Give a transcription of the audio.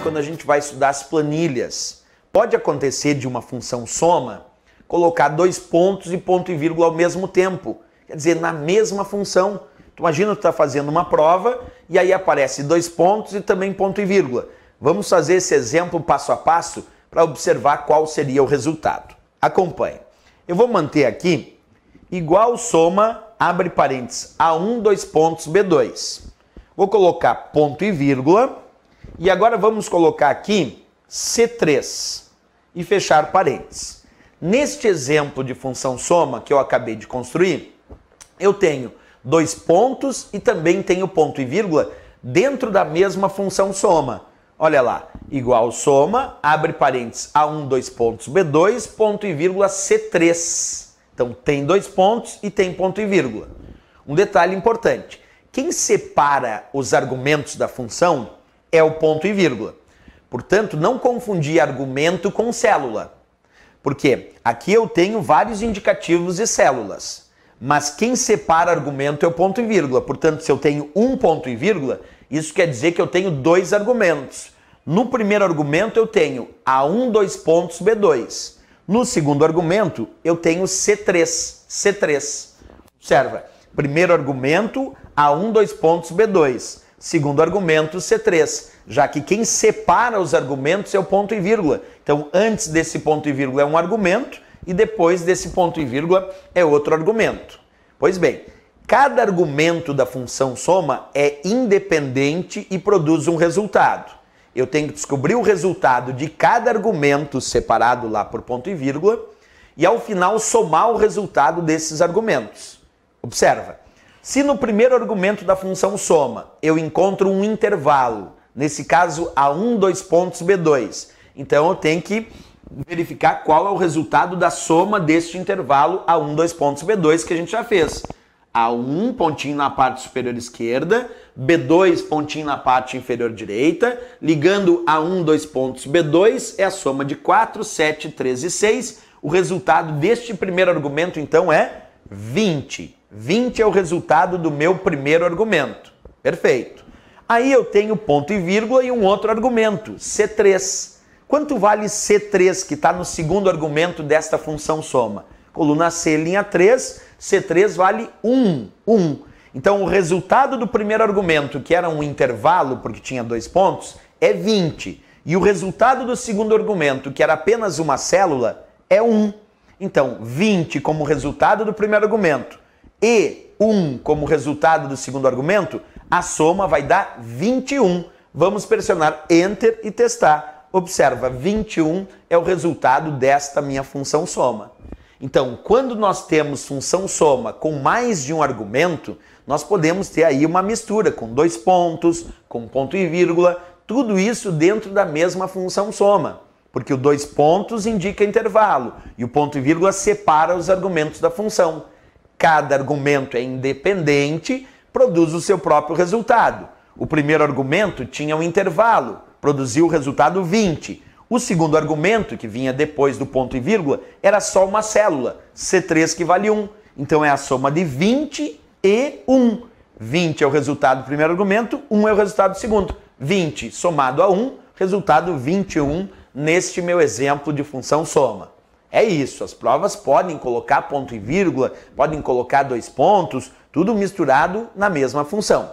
quando a gente vai estudar as planilhas. Pode acontecer de uma função soma colocar dois pontos e ponto e vírgula ao mesmo tempo. Quer dizer, na mesma função. Tu imagina que tu está fazendo uma prova e aí aparece dois pontos e também ponto e vírgula. Vamos fazer esse exemplo passo a passo para observar qual seria o resultado. Acompanhe. Eu vou manter aqui igual soma, abre parênteses, A1, dois pontos, B2. Vou colocar ponto e vírgula e agora vamos colocar aqui C3 e fechar parênteses. Neste exemplo de função soma que eu acabei de construir, eu tenho dois pontos e também tenho ponto e vírgula dentro da mesma função soma. Olha lá, igual soma, abre parênteses, A1, dois pontos, B2, ponto e vírgula, C3. Então tem dois pontos e tem ponto e vírgula. Um detalhe importante, quem separa os argumentos da função é o ponto e vírgula. Portanto, não confundir argumento com célula. Porque aqui eu tenho vários indicativos de células. Mas quem separa argumento é o ponto e vírgula. Portanto, se eu tenho um ponto e vírgula, isso quer dizer que eu tenho dois argumentos. No primeiro argumento eu tenho A1, dois pontos, B2. No segundo argumento eu tenho C3. Observa, primeiro argumento A1, dois pontos, B2. Segundo argumento, C3. Já que quem separa os argumentos é o ponto e vírgula. Então, antes desse ponto e vírgula é um argumento, e depois desse ponto e vírgula é outro argumento. Pois bem, cada argumento da função soma é independente e produz um resultado. Eu tenho que descobrir o resultado de cada argumento separado lá por ponto e vírgula e ao final somar o resultado desses argumentos. Observa, se no primeiro argumento da função soma eu encontro um intervalo, nesse caso A1, dois pontos, B2, então eu tenho que verificar qual é o resultado da soma deste intervalo A1, dois pontos, B2 que a gente já fez. A1, pontinho na parte superior esquerda, B2, pontinho na parte inferior direita, ligando A1, dois pontos, B2, é a soma de 4, 7, 13 e 6. O resultado deste primeiro argumento, então, é 20. 20 é o resultado do meu primeiro argumento. Perfeito. Aí eu tenho ponto e vírgula e um outro argumento, C3. Quanto vale C3, que está no segundo argumento desta função soma? Coluna C, linha 3, C3 vale 1. Então o resultado do primeiro argumento, que era um intervalo, porque tinha dois pontos, é 20. E o resultado do segundo argumento, que era apenas uma célula, é 1. Então 20 como resultado do primeiro argumento e 1 como resultado do segundo argumento, a soma vai dar 21. Vamos pressionar Enter e testar. Observa, 21 é o resultado desta minha função soma. Então, quando nós temos função soma com mais de um argumento, nós podemos ter aí uma mistura com dois pontos, com ponto e vírgula, tudo isso dentro da mesma função soma. Porque o dois pontos indica intervalo e o ponto e vírgula separa os argumentos da função. Cada argumento é independente, produz o seu próprio resultado. O primeiro argumento tinha um intervalo, produziu o resultado 20. O segundo argumento, que vinha depois do ponto e vírgula, era só uma célula, C3 que vale 1. Então é a soma de 20 e 1. 20 é o resultado do primeiro argumento, 1 é o resultado do segundo. 20 somado a 1, resultado 21 neste meu exemplo de função soma. É isso, as provas podem colocar ponto e vírgula, podem colocar dois pontos, tudo misturado na mesma função.